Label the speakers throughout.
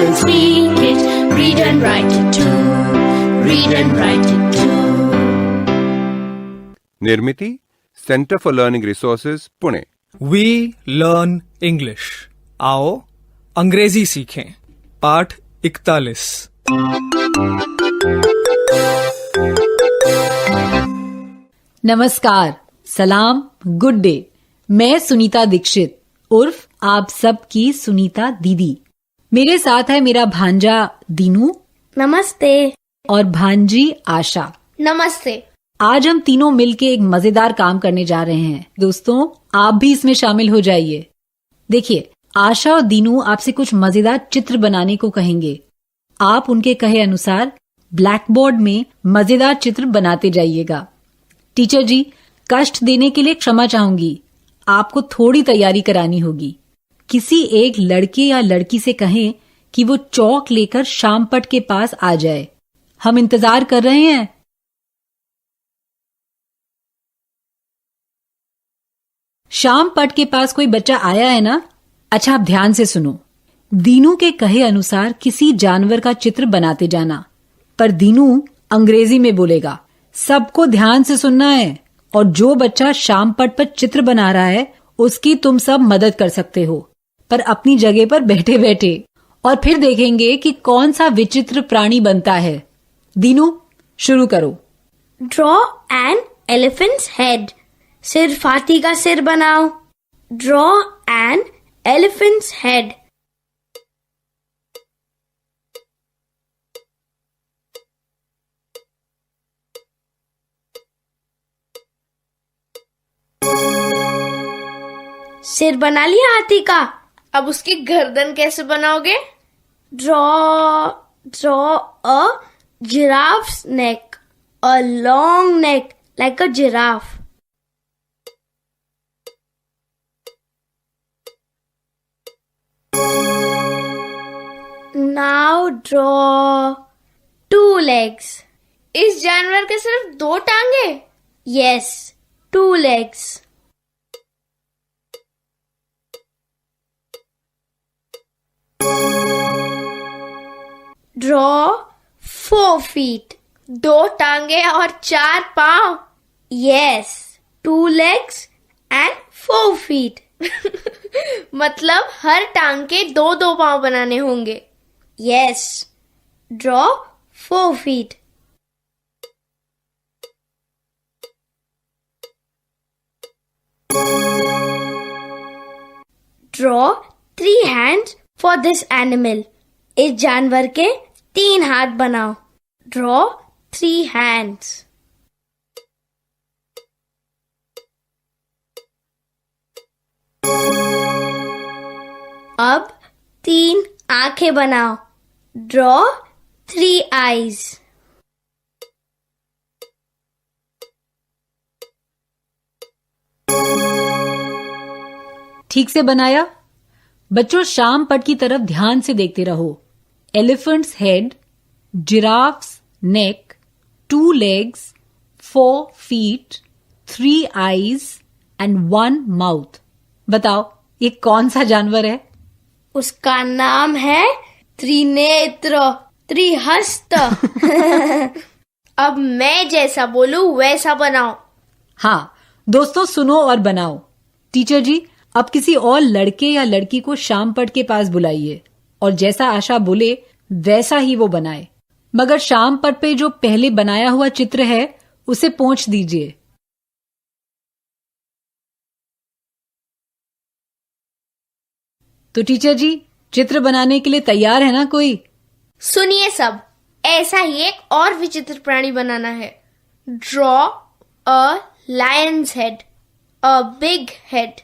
Speaker 1: and speak it, read and write it too, read and write it too.
Speaker 2: Nirmiti centre for learning resources Pune.
Speaker 3: We learn English. आओ अंग्रेजी सीखें। पाठ 41।
Speaker 4: नमस्कार, सलाम, good day. मैं सुनीता दीक्षित उर्फ आप सबकी सुनीता दीदी। मेरे साथ है मेरा भांजा दीनू।
Speaker 5: नमस्ते।
Speaker 4: और भांजी आशा।
Speaker 5: नमस्ते।
Speaker 4: आज हम तीनों मिलके एक मजेदार काम करने जा रहे हैं। दोस्तों, आप भी इसमें शामिल हो जाइए। देखिए, आशा और दीनू आपसे कुछ मजेदार चित्र बनाने को कहेंगे। आप उनके कहे अनुसार ब्लैक बोर्ड में मजेदार चित्र बनाते जाइएगा। टीचर जी, कष्ट देने के लिए क्षमा चाहूंगी। आपको थोड़ी तैयारी करानी होगी। किसी एक लड़के या लड़की से कहें कि वो चौक लेकर शाम पट के पास आ जाए। हम इंतजार कर रहे हैं। शाम पट के पास कोई बच्चा आया है ना? अच्छा, आप ध्यान से सुनो। दीनू के कहे अनुसार किसी जानवर का चित्र बनाते जाना, पर दीनू अंग्रेजी में बोलेगा। सबको ध्यान से सुनना है। और जो बच्चा शाम पट पर चित्र बना रहा है उसकी तुम सब मदद कर सकते हो, पर अपनी जगह पर बैठे बैठे। और फिर देखेंगे कि कौन सा विचित्र प्राणी बनता है। दीनू, शुरू करो।
Speaker 5: Draw an elephants head. सिर्फ हाथी का सिर बनाओ। Draw an elephants head. सिर बना लिया हाथी का।
Speaker 6: अब उसकी गर्दन कैसे बनाओगे?
Speaker 5: Draw a giraffe's neck, a long neck like a giraffe. Now draw 2 legs.
Speaker 6: इस जानवर के सिर्फ 2 टांगे?
Speaker 5: Yes, 2 legs. Draw 4 feet.
Speaker 6: 2 टांगे और 4 पांव?
Speaker 5: Yes, 2 legs and 4 feet.
Speaker 6: मतलब हर टांग के 2-2 पांव बनाने होंगे।
Speaker 5: Yes, draw 4 feet. Draw 3 hands for this animal. इस जानवर के 3 हाथ बनाओ। Draw 3 hands. अब 3 आंखें बनाओ। Draw 3 eyes.
Speaker 4: ठीक से बनाया? बच्चों, शाम पट की तरफ ध्यान से देखते रहो। Elephants head, giraffes neck, 2 legs, 4 feet, 3 eyes and 1 mouth। बताओ, ये कौन सा जानवर है?
Speaker 5: उसका नाम है त्रिनेत्र, त्रिहस्त।
Speaker 6: अब मैं जैसा बोलूं वैसा बनाओ।
Speaker 4: हाँ, दोस्तों सुनो और बनाओ। टीचर जी, अब किसी और लड़के या लड़की को शाम पट के पास बुलाइए और जैसा आशा बोले वैसा ही वो बनाए। मगर शाम पट पे जो पहले बनाया हुआ चित्र है उसे पोंछ दीजिए। तो टीचर जी, चित्र बनाने के लिए तैयार है ना कोई?
Speaker 6: सुनिए सब, ऐसा ही एक और विचित्र प्राणी बनाना है। Draw a Lions head, a big head.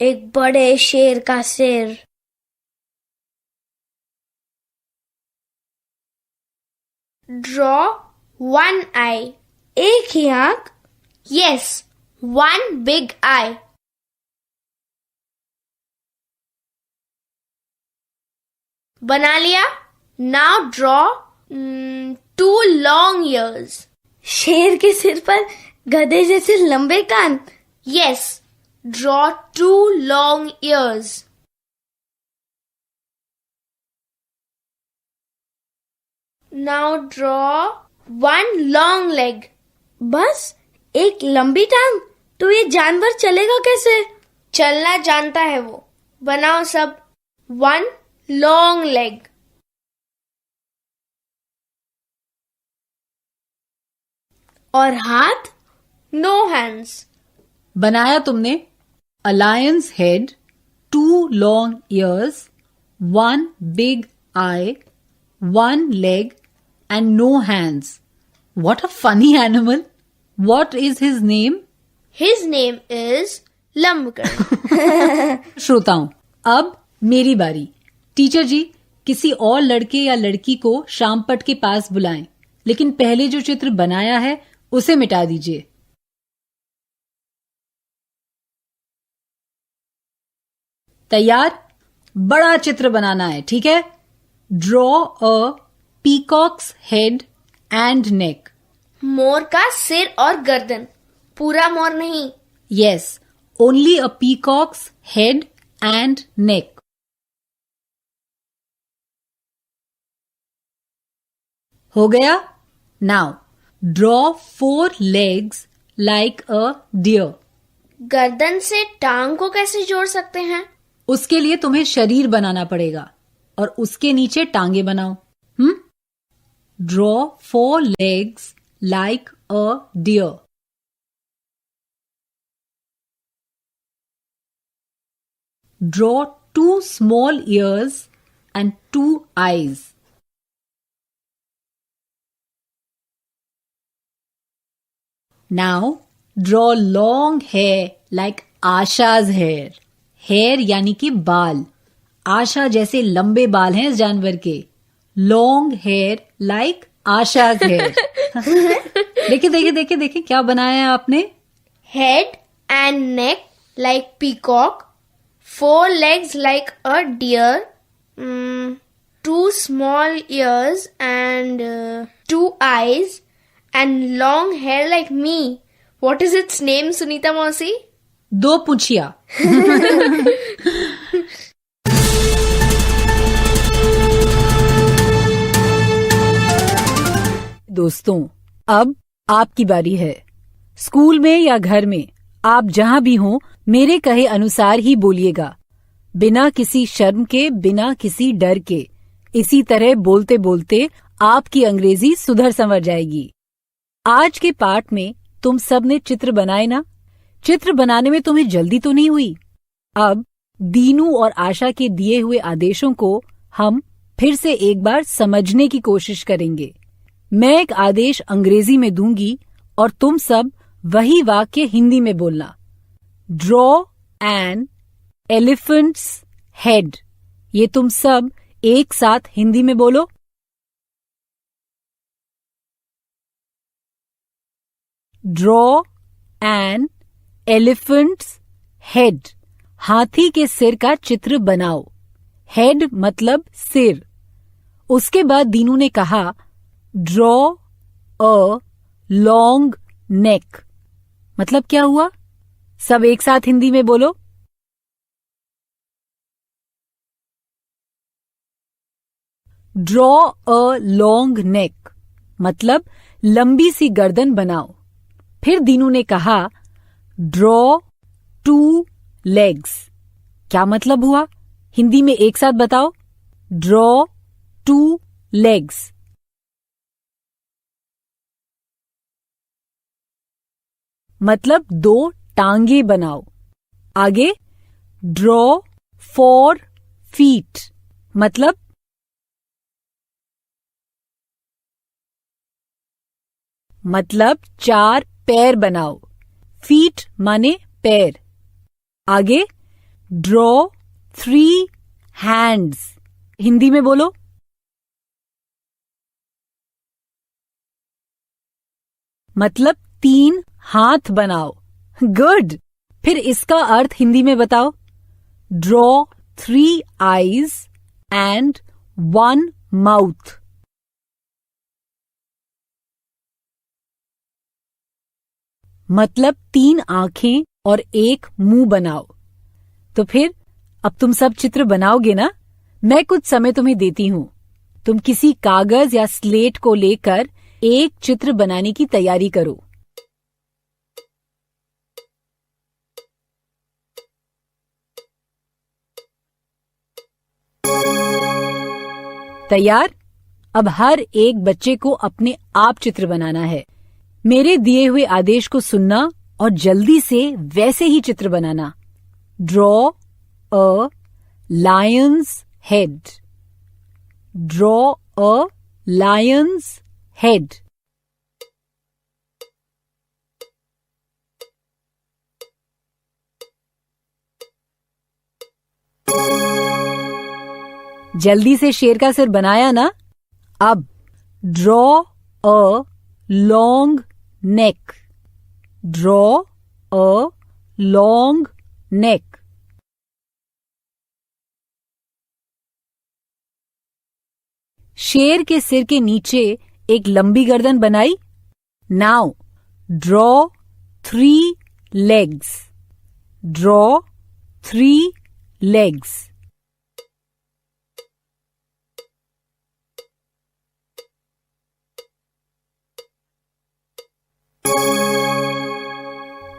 Speaker 5: एक बड़े शेर का सिर।
Speaker 6: ड्रॉ 1 eye,
Speaker 5: एक ही आंख।
Speaker 6: yes, 1 big eye। बना लिया? Now draw 2 long ears।
Speaker 5: शेर के सिर पर गधे जैसे लंबे कान।
Speaker 6: Yes, draw 2 long ears। Now draw one long leg.
Speaker 5: बस एक लंबी टांग? तो ये जानवर चलेगा कैसे?
Speaker 6: चलना जानता है वो. बनाओ सब. One long leg.
Speaker 5: और हाथ?
Speaker 6: No hands.
Speaker 4: बनाया तुमने a lion's head, 2 long ears, 1 big eye, 1 leg and no hands. What a funny animal. What is his name?
Speaker 6: His name is Lambkar.
Speaker 4: श्रोताओं, अब मेरी बारी. टीचर जी, किसी और लड़के या लड़की को शामपट के पास बुलाएं, लेकिन पहले जो चित्र बनाया है उसे मिटा दीजिए. तैयार? बड़ा चित्र बनाना है, ठीक है? Draw a peacock's head and neck.
Speaker 6: मोर का सिर और गर्दन. पूरा मोर नहीं.
Speaker 4: Yes, only a peacock's head and neck. हो गया? Now, draw 4 legs like a deer.
Speaker 6: गर्दन से टांग को कैसे जोड़ सकते हैं?
Speaker 4: उसके लिए तुम्हें शरीर बनाना पड़ेगा और उसके नीचे टांगे बनाओ. Draw 4 legs like a deer. Draw 2 small ears and 2 eyes. Now, draw long hair like Asha's hair. Hair यानी कि बाल. आशा जैसे लंबे बाल हैं इस जानवर के. Long hair like Asha's hair. देखिए क्या बनाया है आपने?
Speaker 6: Head and neck like peacock. 4 legs like a deer. 2 small ears and 2 eyes. And long hair like me. What is its name, Sunita Mausi?
Speaker 4: 2 पूंछिया. दोस्तों, अब आपकी बारी है. स्कूल में या घर में आप जहां भी हों, मेरे कहे अनुसार ही बोलिएगा. बिना किसी शर्म के, बिना किसी डर के. इसी तरह बोलते बोलते आपकी अंग्रेजी सुधर संवर जाएगी. आज के पाठ में तुम सब ने चित्र बनाए ना? चित्र बनाने में तुम्हें जल्दी तो नहीं हुई? अब दीनू और आशा के दिए हुए आदेशों को हम फिर से एक बार समझने की कोशिश करेंगे. मैं एक आदेश अंग्रेजी में दूंगी और तुम सब वही वाक्य हिंदी में बोलना. Draw an elephants head. ये तुम सब एक साथ हिंदी में बोलो. Draw an elephants head. हाथी के सिर का चित्र बनाओ. हेड मतलब सिर. उसके बाद दीनू ने कहा ड्रॉ अ लॉन्ग नेक. मतलब क्या हुआ? सब एक साथ हिंदी में बोलो. ड्रॉ अ लॉन्ग नेक मतलब लंबी सी गर्दन बनाओ. फिर दीनू ने कहा ड्रॉ 2 लेग्स. क्या मतलब हुआ? हिंदी में एक साथ बताओ. Draw 2 legs. मतलब 2 टांगे बनाओ. आगे ड्रॉ 4 फीट मतलब मतलब 4 पैर बनाओ. फीट माने पैर. आगे ड्रॉ 3 हैंड्स. हिंदी में बोलो. मतलब 3 हाथ बनाओ. गुड. फिर इसका अर्थ हिंदी में बताओ. Draw 3 eyes and 1 mouth. मतलब 3 आंखें और 1 मुंह बनाओ. तो फिर अब तुम सब चित्र बनाओगे ना? मैं कुछ समय तुम्हें देती हूं. तुम किसी कागज या स्लेट को लेकर एक चित्र बनाने की तैयारी करो। तैयार? अब हर एक बच्चे को अपने आप चित्र बनाना है। मेरे दिए हुए आदेश को सुनना और जल्दी से वैसे ही चित्र बनाना। Draw a lion's head. Draw a lion's head. जल्दी से शेर का सिर बनाया ना? अब draw a long neck. Draw a long neck. शेर के सिर के नीचे एक लंबी गर्दन बनाई. Now draw 3 legs. Draw 3 legs.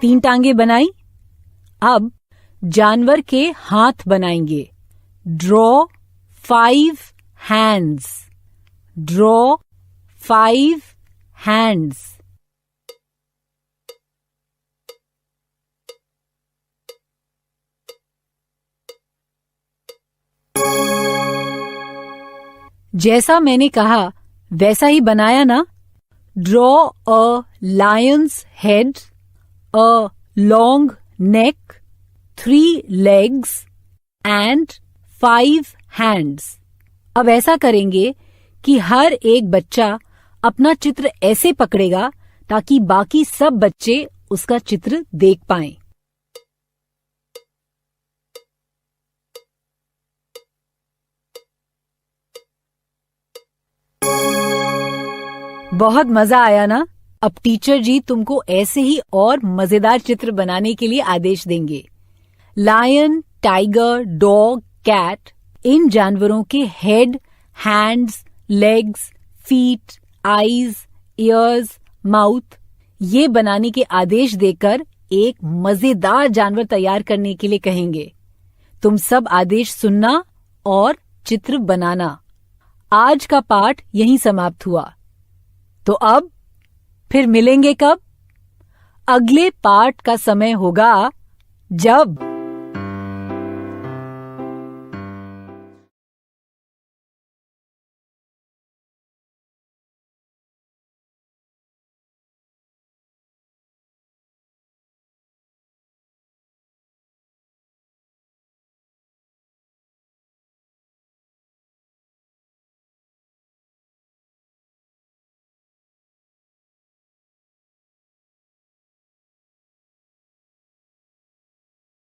Speaker 4: तीन टांगे बनाई. अब जानवर के हाथ बनाएंगे. Draw 5 hands. Draw 5 hands. जैसा मैंने कहा वैसा ही बनाया ना? Draw a lion's head, a long neck, 3 legs and 5 hands. अब ऐसा करेंगे कि हर एक बच्चा अपना चित्र ऐसे पकड़ेगा ताकि बाकी सब बच्चे उसका चित्र देख पाएं। बहुत मजा आया ना? अब टीचर जी तुमको ऐसे ही और मजेदार चित्र बनाने के लिए आदेश देंगे। लायन, टाइगर, डॉग, कैट, इन जानवरों के head, hands, legs, feet, eyes, years, mouth ये बनाने के आदेश देकर एक मजेदार जानवर तैयार करने के लिए कहेंगे। तुम सब आदेश सुनना और चित्र बनाना। आज का पाठ यहीं समाप्त हुआ। तो अब फिर मिलेंगे कब? अगले पाठ का समय होगा जब